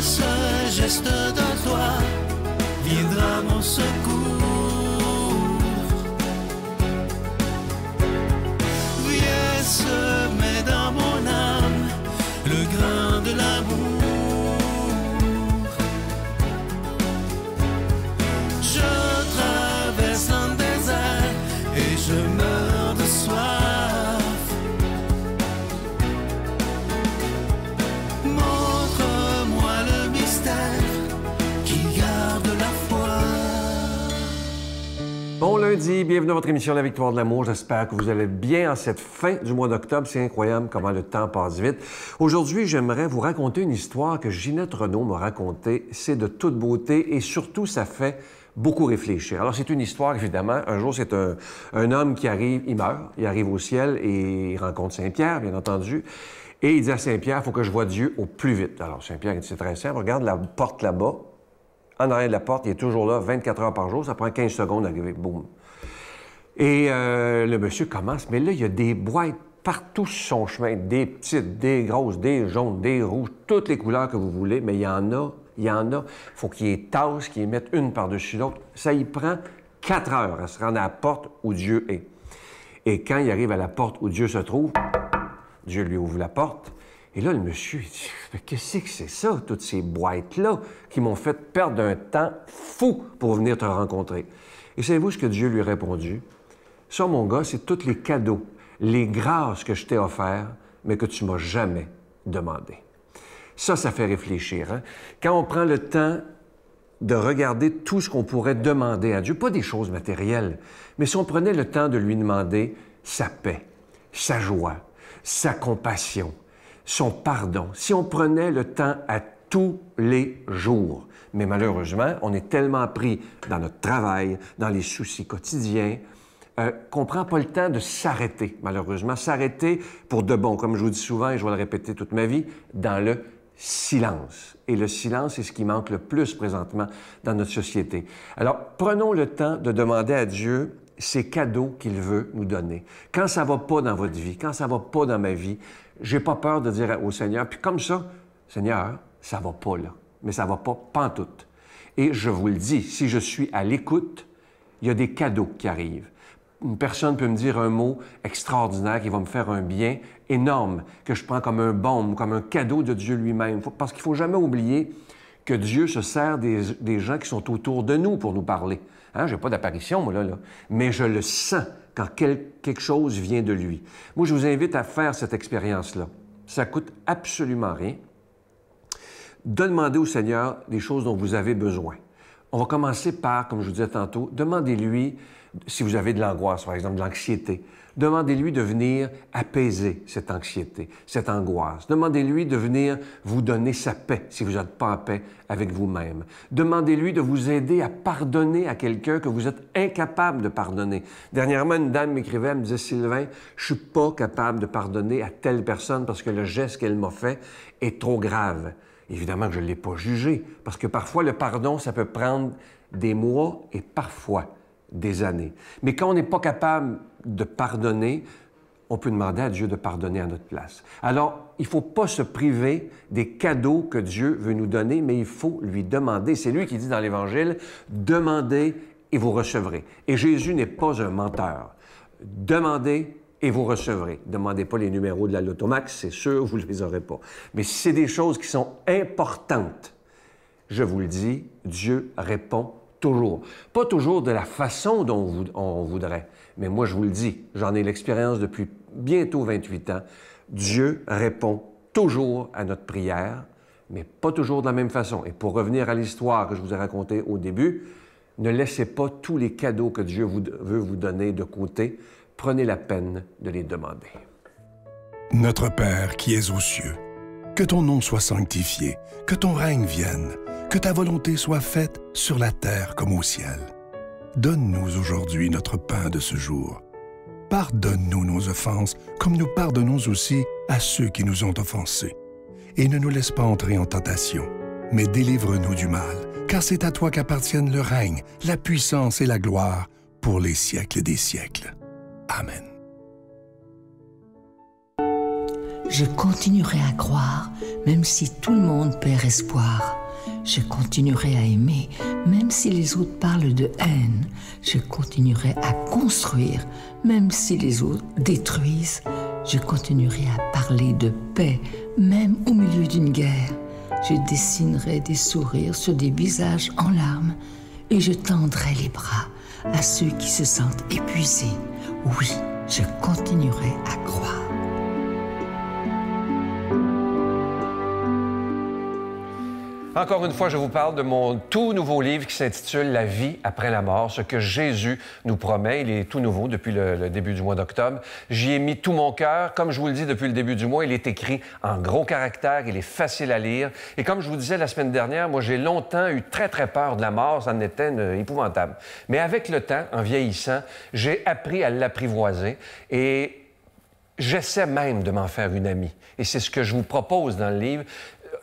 seul geste de toi viendra mon secours. Viens semer dans mon âme le grain de l'amour. Je traverse un désert et je meurs de soif. Montre-moi le mystère qui garde la foi. Bon lundi, bienvenue à votre émission La Victoire de l'amour. J'espère que vous allez bien en cette fin du mois d'octobre. C'est incroyable comment le temps passe vite. Aujourd'hui, j'aimerais vous raconter une histoire que Ginette Renault m'a racontée. C'est de toute beauté et surtout, ça fait beaucoup réfléchir. Alors, c'est une histoire, évidemment. Un jour, c'est un homme qui arrive, il meurt, il arrive au ciel et il rencontre Saint-Pierre, bien entendu. Et il dit à Saint-Pierre, il faut que je voie Dieu au plus vite. Alors, Saint-Pierre, il dit, c'est très simple, regarde la porte là-bas. En arrière de la porte, il est toujours là 24 heures par jour. Ça prend 15 secondes d'arriver. Boum. Et le monsieur commence, mais là, il y a des boîtes partout sur son chemin. Des petites, des grosses, des jaunes, des rouges, toutes les couleurs que vous voulez, mais il y en a. Il faut qu'il y tasse, qu'il y mette une par-dessus l'autre. Ça y prend 4 heures à se rendre à la porte où Dieu est. Et quand il arrive à la porte où Dieu se trouve, Dieu lui ouvre la porte. Et là, le monsieur, il dit, mais qu'est-ce que c'est ça, toutes ces boîtes-là, qui m'ont fait perdre un temps fou pour venir te rencontrer? Et savez-vous ce que Dieu lui a répondu? Ça, mon gars, c'est tous les cadeaux, les grâces que je t'ai offertes, mais que tu m'as jamais demandé. Ça fait réfléchir. Hein? Quand on prend le temps de regarder tout ce qu'on pourrait demander à Dieu, pas des choses matérielles, mais si on prenait le temps de lui demander sa paix, sa joie, sa compassion, son pardon, si on prenait le temps à tous les jours. Mais malheureusement, on est tellement pris dans notre travail, dans les soucis quotidiens, qu'on ne prend pas le temps de s'arrêter, malheureusement. S'arrêter pour de bon, comme je vous dis souvent, et je vais le répéter toute ma vie, dans le silence. Et le silence, c'est ce qui manque le plus présentement dans notre société. Alors, prenons le temps de demander à Dieu ces cadeaux qu'il veut nous donner. Quand ça ne va pas dans votre vie, quand ça ne va pas dans ma vie, j'ai pas peur de dire au Seigneur, puis comme ça, Seigneur, ça ne va pas là, mais ça ne va pas pantoute. Et je vous le dis, si je suis à l'écoute, il y a des cadeaux qui arrivent. Une personne peut me dire un mot extraordinaire qui va me faire un bien énorme, que je prends comme un baume, comme un cadeau de Dieu lui-même. Parce qu'il ne faut jamais oublier que Dieu se sert des gens qui sont autour de nous pour nous parler. Hein? Je n'ai pas d'apparition, moi, là. Mais je le sens quand quelque chose vient de lui. Moi, je vous invite à faire cette expérience-là. Ça ne coûte absolument rien. De demander au Seigneur des choses dont vous avez besoin. On va commencer par, comme je vous disais tantôt, demandez-lui si vous avez de l'angoisse, par exemple, de l'anxiété. Demandez-lui de venir apaiser cette anxiété, cette angoisse. Demandez-lui de venir vous donner sa paix si vous n'êtes pas en paix avec vous-même. Demandez-lui de vous aider à pardonner à quelqu'un que vous êtes incapable de pardonner. Dernièrement, une dame m'écrivait, elle me disait, Sylvain, je ne suis pas capable de pardonner à telle personne parce que le geste qu'elle m'a fait est trop grave. Évidemment que je ne l'ai pas jugé, parce que parfois, le pardon, ça peut prendre des mois et parfois des années. Mais quand on n'est pas capable de pardonner, on peut demander à Dieu de pardonner à notre place. Alors, il ne faut pas se priver des cadeaux que Dieu veut nous donner, mais il faut lui demander. C'est lui qui dit dans l'Évangile, « Demandez et vous recevrez ». Et Jésus n'est pas un menteur. Demandez et vous recevrez. Ne demandez pas les numéros de la Lotomax, c'est sûr, vous ne les aurez pas. Mais si c'est des choses qui sont importantes, je vous le dis, Dieu répond toujours. Pas toujours de la façon dont on voudrait, mais moi, je vous le dis, j'en ai l'expérience depuis bientôt 28 ans. Dieu répond toujours à notre prière, mais pas toujours de la même façon. Et pour revenir à l'histoire que je vous ai racontée au début, ne laissez pas tous les cadeaux que Dieu veut vous donner de côté. Prenez la peine de les demander. Notre Père qui es aux cieux, que ton nom soit sanctifié, que ton règne vienne, que ta volonté soit faite sur la terre comme au ciel. Donne-nous aujourd'hui notre pain de ce jour. Pardonne-nous nos offenses, comme nous pardonnons aussi à ceux qui nous ont offensés. Et ne nous laisse pas entrer en tentation, mais délivre-nous du mal, car c'est à toi qu'appartiennent le règne, la puissance et la gloire pour les siècles des siècles. Amen. Je continuerai à croire, même si tout le monde perd espoir. Je continuerai à aimer, même si les autres parlent de haine. Je continuerai à construire, même si les autres détruisent. Je continuerai à parler de paix, même au milieu d'une guerre. Je dessinerai des sourires sur des visages en larmes et je tendrai les bras à ceux qui se sentent épuisés. Oui, je continuerai à croire. Encore une fois, je vous parle de mon tout nouveau livre qui s'intitule « La vie après la mort », ce que Jésus nous promet. Il est tout nouveau depuis le début du mois d'octobre. J'y ai mis tout mon cœur. Comme je vous le dis depuis le début du mois, il est écrit en gros caractères, il est facile à lire. Et comme je vous disais la semaine dernière, moi, j'ai longtemps eu très, très peur de la mort. Ça en était épouvantable. Mais avec le temps, en vieillissant, j'ai appris à l'apprivoiser et j'essaie même de m'en faire une amie. Et c'est ce que je vous propose dans le livre.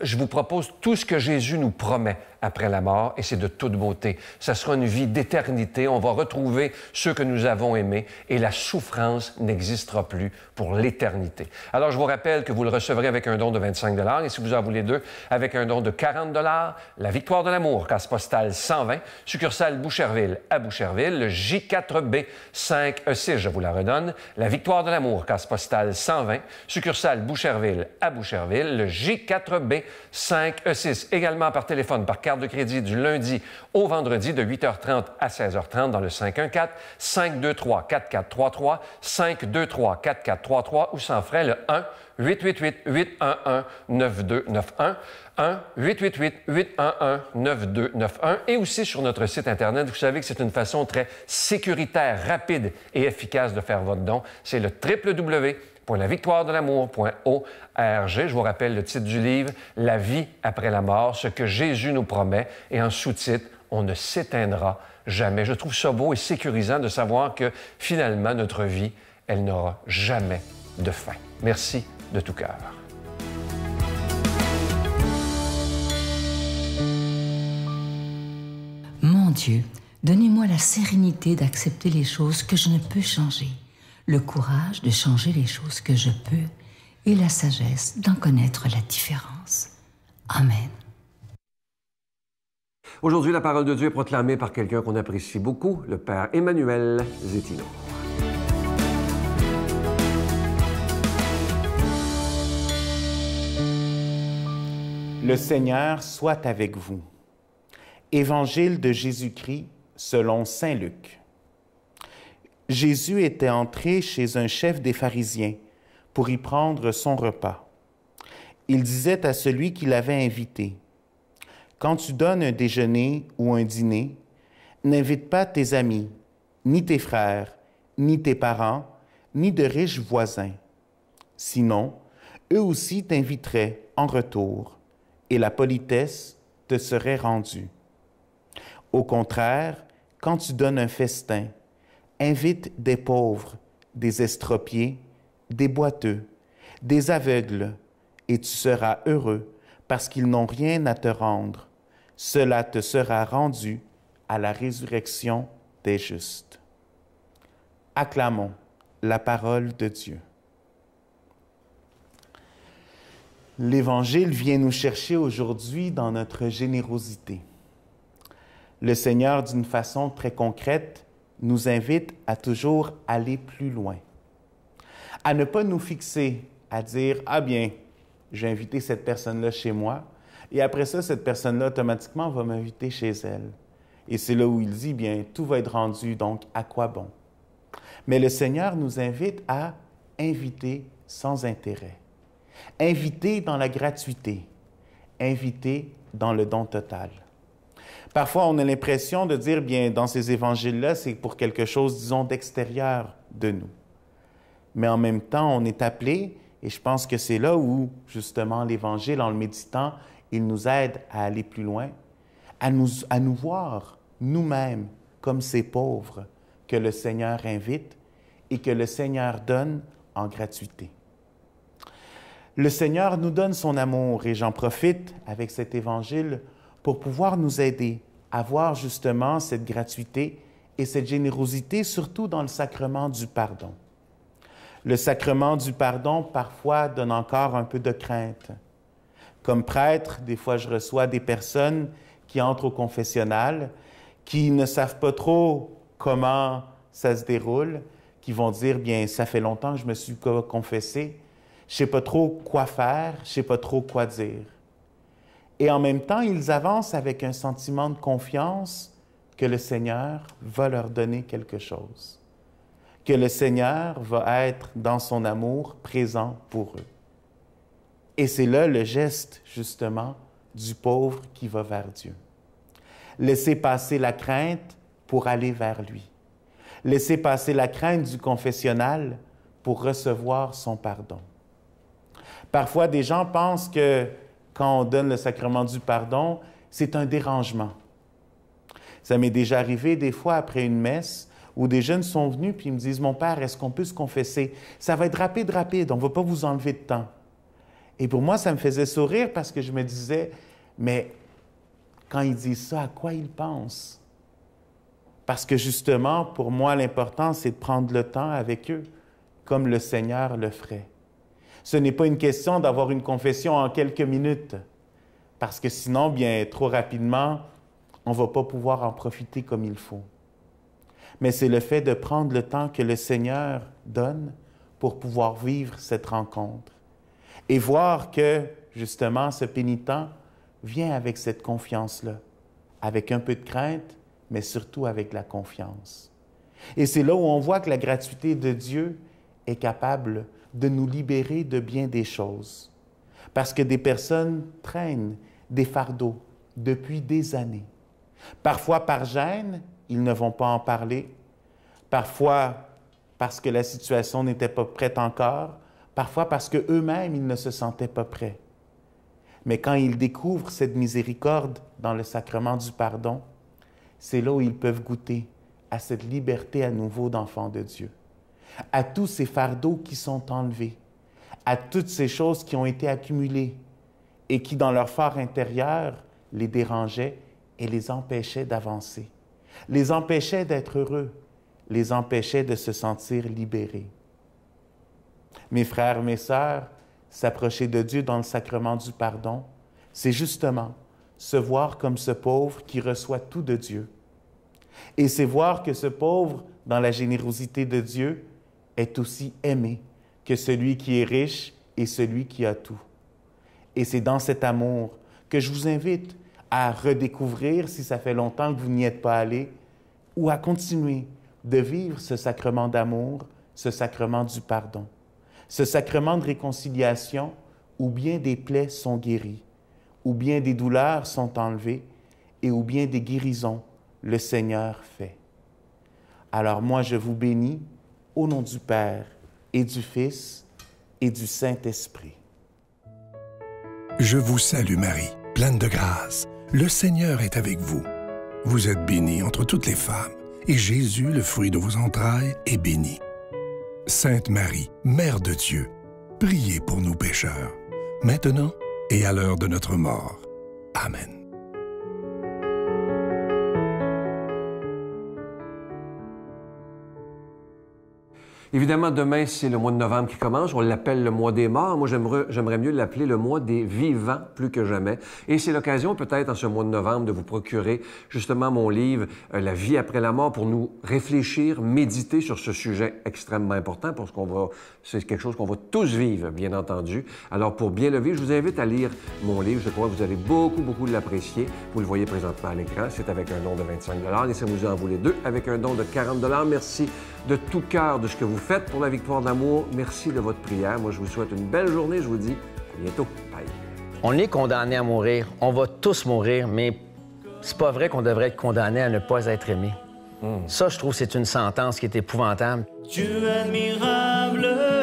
Je vous propose tout ce que Jésus nous promet après la mort, et c'est de toute beauté. Ça sera une vie d'éternité. On va retrouver ceux que nous avons aimés, et la souffrance n'existera plus pour l'éternité. Alors, je vous rappelle que vous le recevrez avec un don de 25 $, et si vous en voulez deux, avec un don de 40 $, la Victoire de l'amour, case postale 120, succursale Boucherville à Boucherville, le J4B 5E6, je vous la redonne, la Victoire de l'amour, case postale 120, succursale Boucherville à Boucherville, le J4B 5E6, également par téléphone, par carte de crédit du lundi au vendredi de 8h30 à 16h30 dans le 514-523-4433, 523-4433 ou sans frais le 1-888-811-9291, 1-888-811-9291 et aussi sur notre site Internet. Vous savez que c'est une façon très sécuritaire, rapide et efficace de faire votre don. C'est le www.lavictoiredelamour.org. Je vous rappelle le titre du livre, « La vie après la mort, ce que Jésus nous promet » et en sous-titre, « On ne s'éteindra jamais ». Je trouve ça beau et sécurisant de savoir que finalement, notre vie, elle n'aura jamais de fin. Merci de tout cœur. Mon Dieu, donnez-moi la sérénité d'accepter les choses que je ne peux changer, le courage de changer les choses que je peux et la sagesse d'en connaître la différence. Amen. Aujourd'hui, la parole de Dieu est proclamée par quelqu'un qu'on apprécie beaucoup, le Père Emmanuel Zétino. Le Seigneur soit avec vous. Évangile de Jésus-Christ selon saint Luc. Jésus était entré chez un chef des pharisiens pour y prendre son repas. Il disait à celui qui l'avait invité, « Quand tu donnes un déjeuner ou un dîner, n'invite pas tes amis, ni tes frères, ni tes parents, ni de riches voisins. Sinon, eux aussi t'inviteraient en retour, et la politesse te serait rendue. Au contraire, quand tu donnes un festin, invite des pauvres, des estropiés, des boiteux, des aveugles, et tu seras heureux parce qu'ils n'ont rien à te rendre. Cela te sera rendu à la résurrection des justes. » Acclamons la parole de Dieu. L'Évangile vient nous chercher aujourd'hui dans notre générosité. Le Seigneur, d'une façon très concrète, nous invite à toujours aller plus loin, à ne pas nous fixer, à dire « Ah bien, j'ai invité cette personne-là chez moi, et après ça, cette personne-là, automatiquement, va m'inviter chez elle. » Et c'est là où il dit « Bien, tout va être rendu, donc à quoi bon? » Mais le Seigneur nous invite à inviter sans intérêt, inviter dans la gratuité, inviter dans le don total. Parfois, on a l'impression de dire, bien, dans ces évangiles-là, c'est pour quelque chose, disons, d'extérieur de nous. Mais en même temps, on est appelé, et je pense que c'est là où, justement, l'Évangile, en le méditant, il nous aide à aller plus loin, à nous voir nous-mêmes comme ces pauvres que le Seigneur invite et que le Seigneur donne en gratuité. Le Seigneur nous donne son amour, et j'en profite avec cet Évangile pour pouvoir nous aider à voir justement cette gratuité et cette générosité, surtout dans le sacrement du pardon. Le sacrement du pardon, parfois, donne encore un peu de crainte. Comme prêtre, des fois, je reçois des personnes qui entrent au confessionnal, qui ne savent pas trop comment ça se déroule, qui vont dire, bien, ça fait longtemps que je me suis confessé, je ne sais pas trop quoi faire, je ne sais pas trop quoi dire. Et en même temps, ils avancent avec un sentiment de confiance que le Seigneur va leur donner quelque chose, que le Seigneur va être dans son amour présent pour eux. Et c'est là le geste, justement, du pauvre qui va vers Dieu. Laisser passer la crainte pour aller vers lui. Laisser passer la crainte du confessionnal pour recevoir son pardon. Parfois, des gens pensent que quand on donne le sacrement du pardon, c'est un dérangement. Ça m'est déjà arrivé des fois après une messe où des jeunes sont venus puis ils me disent « Mon père, est-ce qu'on peut se confesser? Ça va être rapide, on ne va pas vous enlever de temps. » Et pour moi, ça me faisait sourire parce que je me disais « Mais quand ils disent ça, à quoi ils pensent? » Parce que justement, pour moi, l'important, c'est de prendre le temps avec eux, comme le Seigneur le ferait. Ce n'est pas une question d'avoir une confession en quelques minutes, parce que sinon, bien, trop rapidement, on ne va pas pouvoir en profiter comme il faut. Mais c'est le fait de prendre le temps que le Seigneur donne pour pouvoir vivre cette rencontre et voir que, justement, ce pénitent vient avec cette confiance-là, avec un peu de crainte, mais surtout avec la confiance. Et c'est là où on voit que la gratuité de Dieu est capable de nous libérer de bien des choses. Parce que des personnes traînent des fardeaux depuis des années. Parfois par gêne, ils ne vont pas en parler. Parfois parce que la situation n'était pas prête encore. Parfois parce qu'eux-mêmes, ils ne se sentaient pas prêts. Mais quand ils découvrent cette miséricorde dans le sacrement du pardon, c'est là où ils peuvent goûter à cette liberté à nouveau d'enfants de Dieu, à tous ces fardeaux qui sont enlevés, à toutes ces choses qui ont été accumulées et qui, dans leur fort intérieur, les dérangeaient et les empêchaient d'avancer, les empêchaient d'être heureux, les empêchaient de se sentir libérés. Mes frères, mes sœurs, s'approcher de Dieu dans le sacrement du pardon, c'est justement se voir comme ce pauvre qui reçoit tout de Dieu. Et c'est voir que ce pauvre, dans la générosité de Dieu, est aussi aimé que celui qui est riche et celui qui a tout. Et c'est dans cet amour que je vous invite à redécouvrir, si ça fait longtemps que vous n'y êtes pas allé, ou à continuer de vivre ce sacrement d'amour, ce sacrement du pardon, ce sacrement de réconciliation où bien des plaies sont guéries, où bien des douleurs sont enlevées et où bien des guérisons le Seigneur fait. Alors moi, je vous bénis au nom du Père et du Fils et du Saint-Esprit. Je vous salue Marie, pleine de grâce. Le Seigneur est avec vous. Vous êtes bénie entre toutes les femmes, et Jésus, le fruit de vos entrailles, est béni. Sainte Marie, Mère de Dieu, priez pour nous pécheurs, maintenant et à l'heure de notre mort. Amen. Évidemment, demain, c'est le mois de novembre qui commence. On l'appelle le mois des morts. Moi, j'aimerais mieux l'appeler le mois des vivants plus que jamais. Et c'est l'occasion, peut-être, en ce mois de novembre, de vous procurer justement mon livre « La vie après la mort » pour nous réfléchir, méditer sur ce sujet extrêmement important parce c'est quelque chose qu'on va tous vivre, bien entendu. Alors, pour bien le vivre, je vous invite à lire mon livre. Je crois que vous allez beaucoup l'apprécier. Vous le voyez présentement à l'écran. C'est avec un don de 25 $. Laissez-moi en vous les deux avec un don de 40 $. Merci de tout cœur de ce que vous faites pour la victoire de l'amour. Merci de votre prière. Moi, je vous souhaite une belle journée. Je vous dis à bientôt. Bye. On est condamné à mourir. On va tous mourir, mais c'est pas vrai qu'on devrait être condamné à ne pas être aimé. Ça, je trouve, c'est une sentence qui est épouvantable. Dieu admirable.